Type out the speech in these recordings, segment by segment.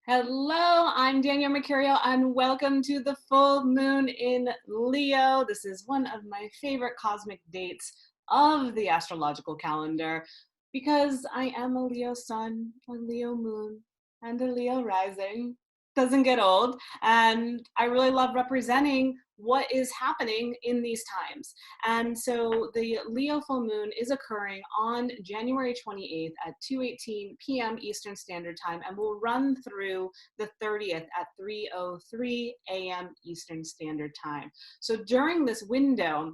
Hello, I'm Danielle Mercurio, and welcome to the full moon in Leo. This is one of my favorite cosmic dates of the astrological calendar because I am a Leo sun, a Leo moon, and a Leo rising. Doesn't get old, and I really love representing what is happening in these times. And so the Leo full moon is occurring on January 28th at 2:18 p.m. Eastern Standard Time and will run through the 30th at 3:03 a.m. Eastern Standard Time. So during this window,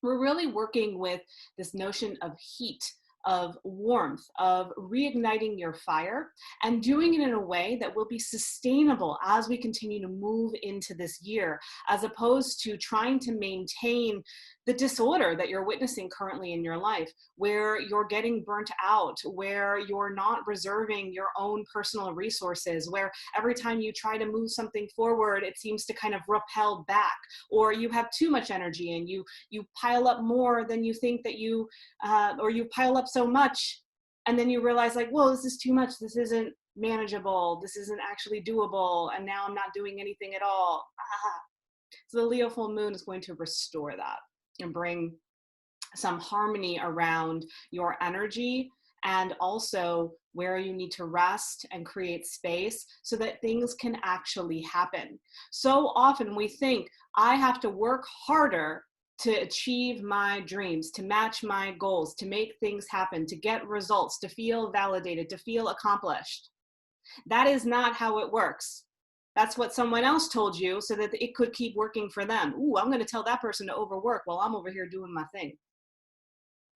we're really working with this notion of heat, of warmth, of reigniting your fire, and doing it in a way that will be sustainable as we continue to move into this year, as opposed to trying to maintain the disorder that you're witnessing currently in your life, where you're getting burnt out, where you're not reserving your own personal resources, where every time you try to move something forward, it seems to kind of repel back, or you have too much energy and you pile up more than you think that or you pile up so much and then you realize like, whoa, this is too much, this isn't manageable, this isn't actually doable, and now I'm not doing anything at all. So the Leo full moon is going to restore that and bring some harmony around your energy, and also where you need to rest and create space so that things can actually happen. So often we think I have to work harder to achieve my dreams, to match my goals, to make things happen, to get results, to feel validated, to feel accomplished. That is not how it works. That's what someone else told you so that it could keep working for them. Ooh, I'm going to tell that person to overwork while I'm over here doing my thing.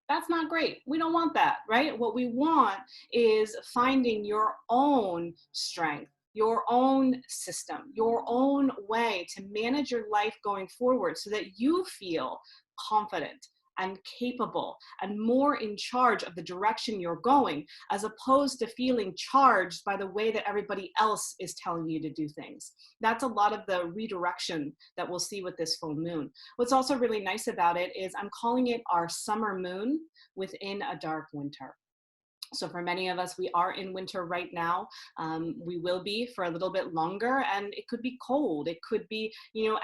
That's not great. We don't want that, right? What we want is finding your own strength, your own system, your own way to manage your life going forward so that you feel confident and capable and more in charge of the direction you're going, as opposed to feeling charged by the way that everybody else is telling you to do things. That's a lot of the redirection that we'll see with this full moon. What's also really nice about it is I'm calling it our summer moon within a dark winter. So for many of us, we are in winter right now. We will be for a little bit longer, and it could be cold. It could be,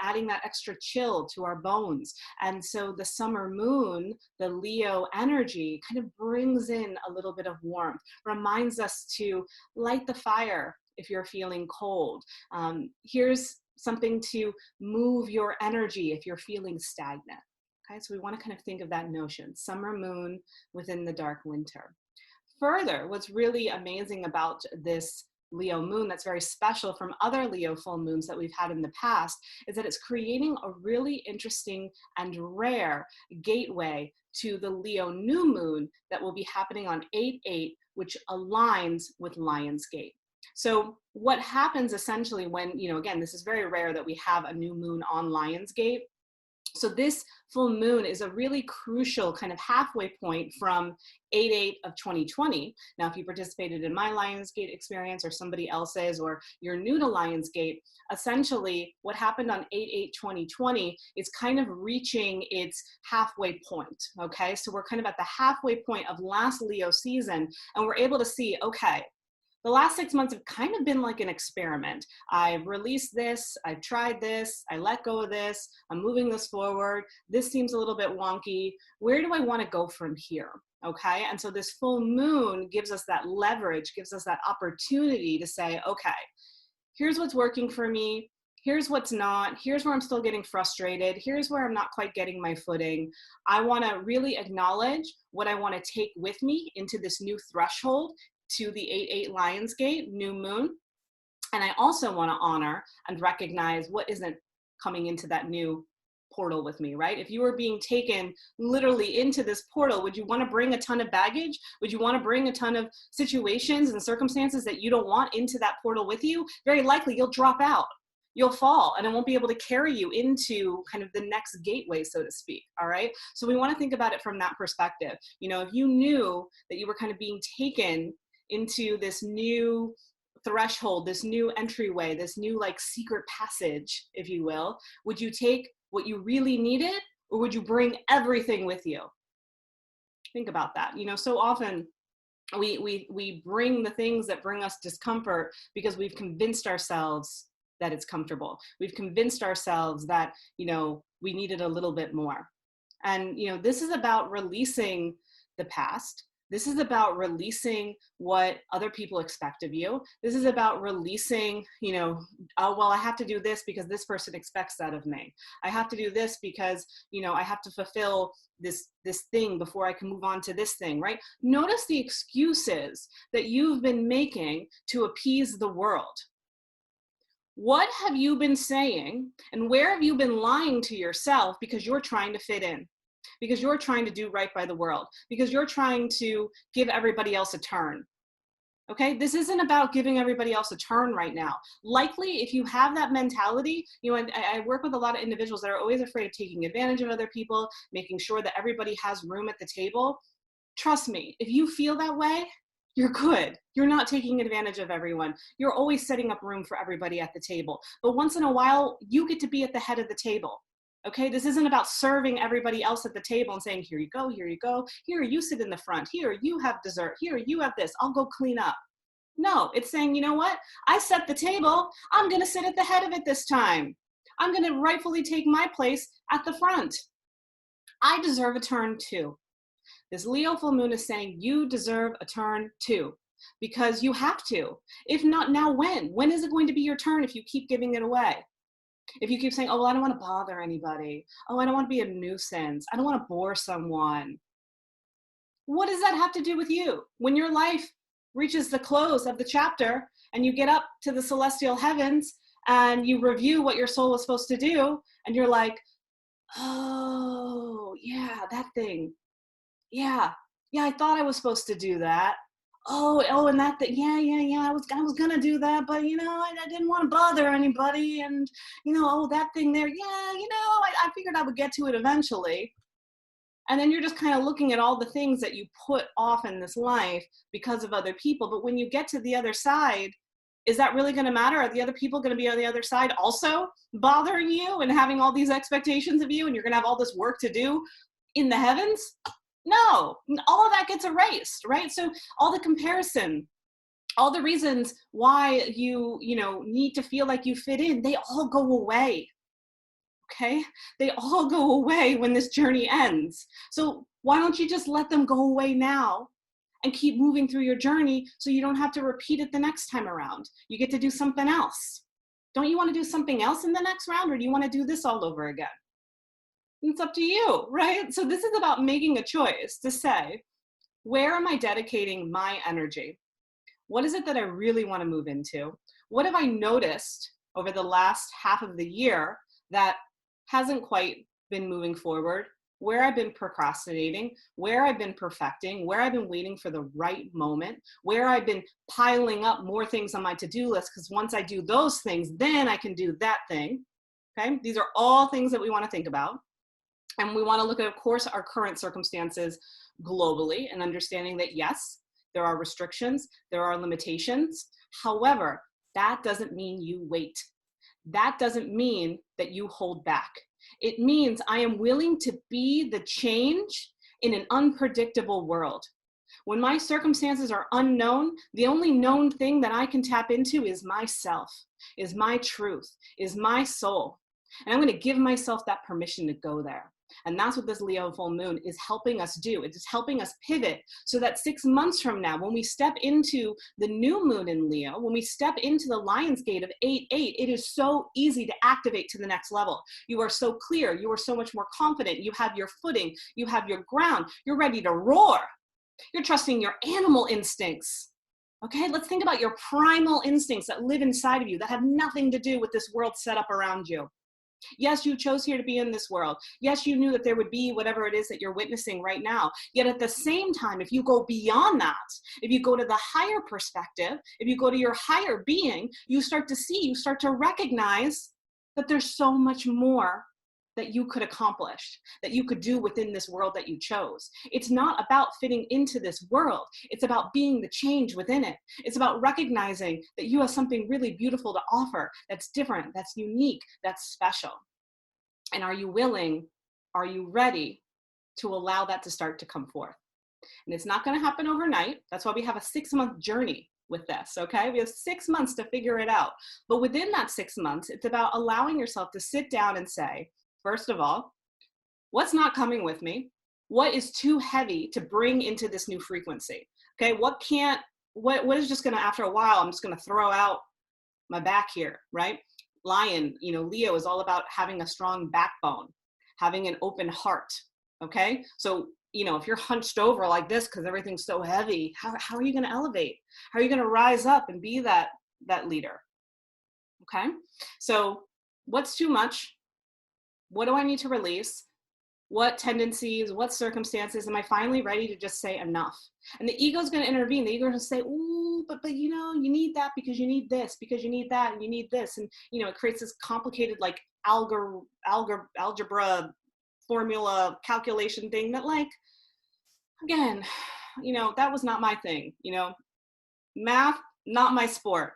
adding that extra chill to our bones. And so the summer moon, the Leo energy, kind of brings in a little bit of warmth, reminds us to light the fire if you're feeling cold. Here's something to move your energy if you're feeling stagnant. Okay, so we want to kind of think of that notion, summer moon within the dark winter. Further, what's really amazing about this Leo moon that's very special from other Leo full moons that we've had in the past is that it's creating a really interesting and rare gateway to the Leo new moon that will be happening on 8/8, which aligns with Lion's Gate. So what happens essentially when, again, this is very rare that we have a new moon on Lion's Gate. So this full moon is a really crucial kind of halfway point from 8/8 of 2020. Now, if you participated in my Lionsgate experience or somebody else's, or you're new to Lionsgate, essentially what happened on 8/8/2020 is kind of reaching its halfway point, okay? So we're kind of at the halfway point of last Leo season, and we're able to see, okay, the last 6 months have kind of been like an experiment. I've released this, I've tried this, I let go of this, I'm moving this forward. This seems a little bit wonky. Where do I want to go from here? Okay, and so this full moon gives us that leverage, gives us that opportunity to say, okay, here's what's working for me, here's what's not, here's where I'm still getting frustrated, here's where I'm not quite getting my footing. I want to really acknowledge what I want to take with me into this new threshold, to the 8/8 Lionsgate, new moon. And I also want to honor and recognize what isn't coming into that new portal with me, right? If you were being taken literally into this portal, would you want to bring a ton of baggage? Would you want to bring a ton of situations and circumstances that you don't want into that portal with you? Very likely you'll drop out. You'll fall, and it won't be able to carry you into kind of the next gateway, so to speak. All right. So we want to think about it from that perspective. If you knew that you were kind of being taken into this new threshold, this new entryway, this new like secret passage, if you will, would you take what you really needed, or would you bring everything with you? Think about that. So often We bring the things that bring us discomfort because we've convinced ourselves that it's comfortable. We've convinced ourselves that, we needed a little bit more. And, this is about releasing the past. This is about releasing what other people expect of you. This is about releasing, oh, well, I have to do this because this person expects that of me. I have to do this because, I have to fulfill this thing before I can move on to this thing, right? Notice the excuses that you've been making to appease the world. What have you been saying, and where have you been lying to yourself because you're trying to fit in? Because you're trying to do right by the world, because you're trying to give everybody else a turn. Okay, this isn't about giving everybody else a turn right now. Likely, if you have that mentality, I work with a lot of individuals that are always afraid of taking advantage of other people, making sure that everybody has room at the table. Trust me, if you feel that way, you're good. You're not taking advantage of everyone. You're always setting up room for everybody at the table. But once in a while, you get to be at the head of the table. Okay, this isn't about serving everybody else at the table and saying, here you go, here you go. Here, you sit in the front. Here, you have dessert. Here, you have this. I'll go clean up. No, it's saying, you know what? I set the table. I'm going to sit at the head of it this time. I'm going to rightfully take my place at the front. I deserve a turn too. This Leo full moon is saying you deserve a turn too, because you have to. If not now, when? When is it going to be your turn if you keep giving it away? If you keep saying, oh, well, I don't want to bother anybody. Oh, I don't want to be a nuisance. I don't want to bore someone. What does that have to do with you? When your life reaches the close of the chapter and you get up to the celestial heavens and you review what your soul was supposed to do, and you're like, oh, yeah, that thing. Yeah, I thought I was supposed to do that. Oh, and that thing, yeah. I was gonna do that, but I didn't want to bother anybody, and oh, that thing there, I figured I would get to it eventually. And then you're just kind of looking at all the things that you put off in this life because of other people. But when you get to the other side, is that really going to matter? Are the other people going to be on the other side also bothering you and having all these expectations of you, and you're going to have all this work to do in the heavens? No, all of that gets erased, right? So all the comparison, all the reasons why you need to feel like you fit in, they all go away. Okay? They all go away when this journey ends. So why don't you just let them go away now and keep moving through your journey so you don't have to repeat it the next time around? You get to do something else. Don't you want to do something else in the next round, or do you want to do this all over again? It's up to you, right? So this is about making a choice to say, where am I dedicating my energy? What is it that I really want to move into? What have I noticed over the last half of the year that hasn't quite been moving forward? Where I've been procrastinating, where I've been perfecting, where I've been waiting for the right moment, where I've been piling up more things on my to-do list, because once I do those things, then I can do that thing. Okay, these are all things that we want to think about. And we want to look at, of course, our current circumstances globally and understanding that, yes, there are restrictions, there are limitations. However, that doesn't mean you wait. That doesn't mean that you hold back. It means I am willing to be the change in an unpredictable world. When my circumstances are unknown, the only known thing that I can tap into is myself, is my truth, is my soul. And I'm going to give myself that permission to go there. And that's what this Leo full moon is helping us do. It is helping us pivot so that 6 months from now, when we step into the new moon in Leo, when we step into the Lion's Gate of 8-8, it is so easy to activate to the next level. You are so clear. You are so much more confident. You have your footing. You have your ground. You're ready to roar. You're trusting your animal instincts. Okay, let's think about your primal instincts that live inside of you that have nothing to do with this world set up around you. Yes, you chose here to be in this world. Yes, you knew that there would be whatever it is that you're witnessing right now. Yet at the same time, if you go beyond that, if you go to the higher perspective, if you go to your higher being, you start to see, you start to recognize that there's so much more that you could accomplish, that you could do within this world that you chose. It's not about fitting into this world. It's about being the change within it. It's about recognizing that you have something really beautiful to offer, that's different, that's unique, that's special. And are you willing, are you ready to allow that to start to come forth? And it's not going to happen overnight. That's why we have a 6-month journey with this, okay? We have 6 months to figure it out. But within that 6 months, it's about allowing yourself to sit down and say, first of all, what's not coming with me? What is too heavy to bring into this new frequency? Okay, what is just gonna, after a while, I'm just gonna throw out my back here, right? Lion, Leo is all about having a strong backbone, having an open heart, okay? So, if you're hunched over like this because everything's so heavy, how are you gonna elevate? How are you gonna rise up and be that leader, okay? So what's too much? What do I need to release? What tendencies, what circumstances am I finally ready to just say enough? And the ego's going to intervene. The ego is going to say, ooh, but you need that because you need this, because you need that, and you need this. And, it creates this complicated like algebra formula calculation thing that, like, again, that was not my thing. Math, not my sport.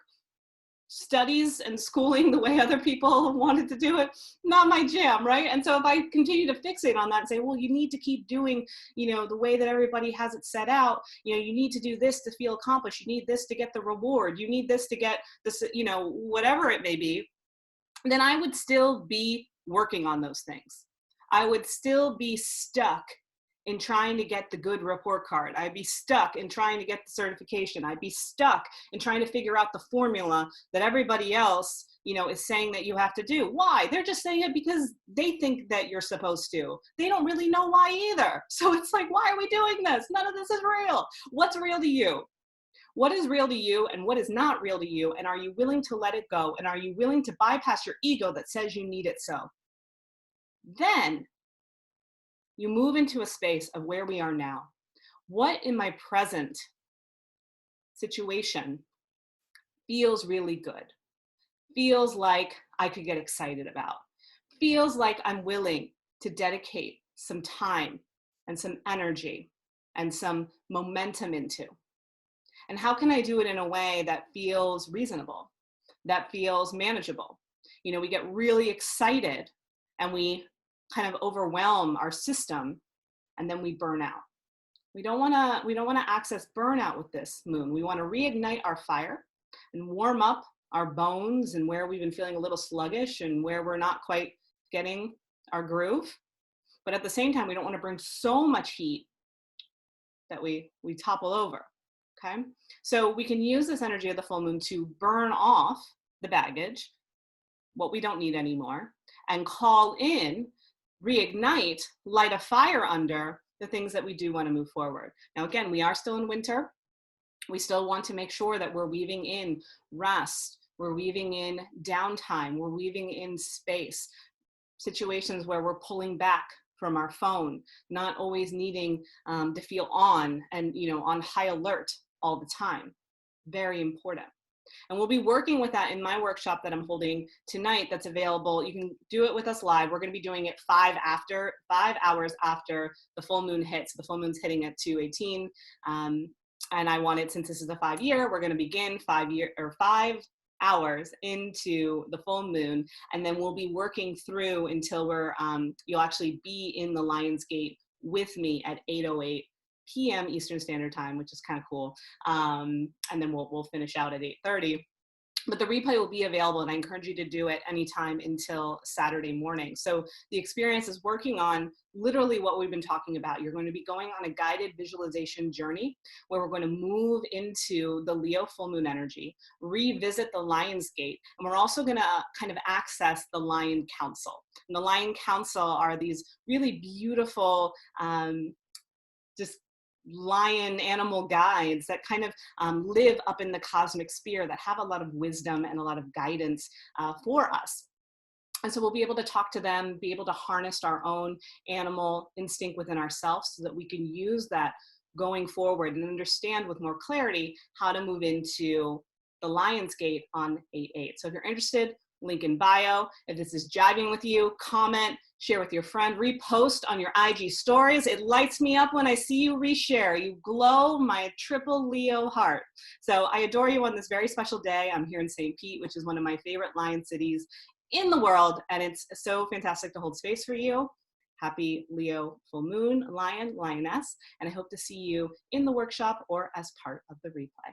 Studies and schooling the way other people wanted to do it, not my jam, right? And so if I continue to fixate on that and say, well, you need to keep doing, the way that everybody has it set out, you need to do this to feel accomplished, you need this to get the reward, you need this to get this, whatever it may be, then I would still be working on those things. I would still be stuck in trying to get the good report card. I'd be stuck in trying to get the certification. I'd be stuck in trying to figure out the formula that everybody else, is saying that you have to do. Why? They're just saying it because they think that you're supposed to. They don't really know why either. So it's like, why are we doing this? None of this is real. What's real to you? What is real to you and what is not real to you? And are you willing to let it go? And are you willing to bypass your ego that says you need it so? Then you move into a space of where we are now. What in my present situation feels really good? Feels like I could get excited about? Feels like I'm willing to dedicate some time and some energy and some momentum into? And how can I do it in a way that feels reasonable, that feels manageable? We get really excited and we kind of overwhelm our system, and then we burn out. We don't want to access burnout with this moon. We want to reignite our fire and warm up our bones and where we've been feeling a little sluggish and where we're not quite getting our groove. But at the same time, we don't want to bring so much heat that we topple over. Okay? So we can use this energy of the full moon to burn off the baggage, what we don't need anymore, and call in, reignite, light a fire under the things that we do want to move forward. Now, again, we are still in winter. We still want to make sure that we're weaving in rest, we're weaving in downtime, we're weaving in space, situations where we're pulling back from our phone, not always needing to feel on and, on high alert all the time. Very important. And we'll be working with that in my workshop that I'm holding tonight that's available. You can do it with us live. We're going to be doing it 5 hours after the full moon hits. The full moon's hitting at 2:18. And I wanted, since this is a 5-year, we're going to begin 5 hours into the full moon. And then we'll be working through until you'll actually be in the Lion's Gate with me at 8:08 p.m. Eastern Standard Time, which is kind of cool. And then we'll finish out at 8:30. But the replay will be available, and I encourage you to do it anytime until Saturday morning. So the experience is working on literally what we've been talking about. You're going to be going on a guided visualization journey where we're going to move into the Leo full moon energy, revisit the Lion's Gate, and we're also going to kind of access the Lion Council. And the Lion Council are these really beautiful, just lion animal guides that kind of live up in the cosmic sphere, that have a lot of wisdom and a lot of guidance for us. And so we'll be able to talk to them, be able to harness our own animal instinct within ourselves so that we can use that going forward and understand with more clarity how to move into the Lion's Gate on 8/8. So if you're interested, link in bio. If this is jiving with you, comment, share with your friend, repost on your IG stories. It lights me up when I see you reshare. You glow my triple Leo heart. So I adore you on this very special day. I'm here in St. Pete, which is one of my favorite lion cities in the world. And it's so fantastic to hold space for you. Happy Leo full moon, lion, lioness, and I hope to see you in the workshop or as part of the replay.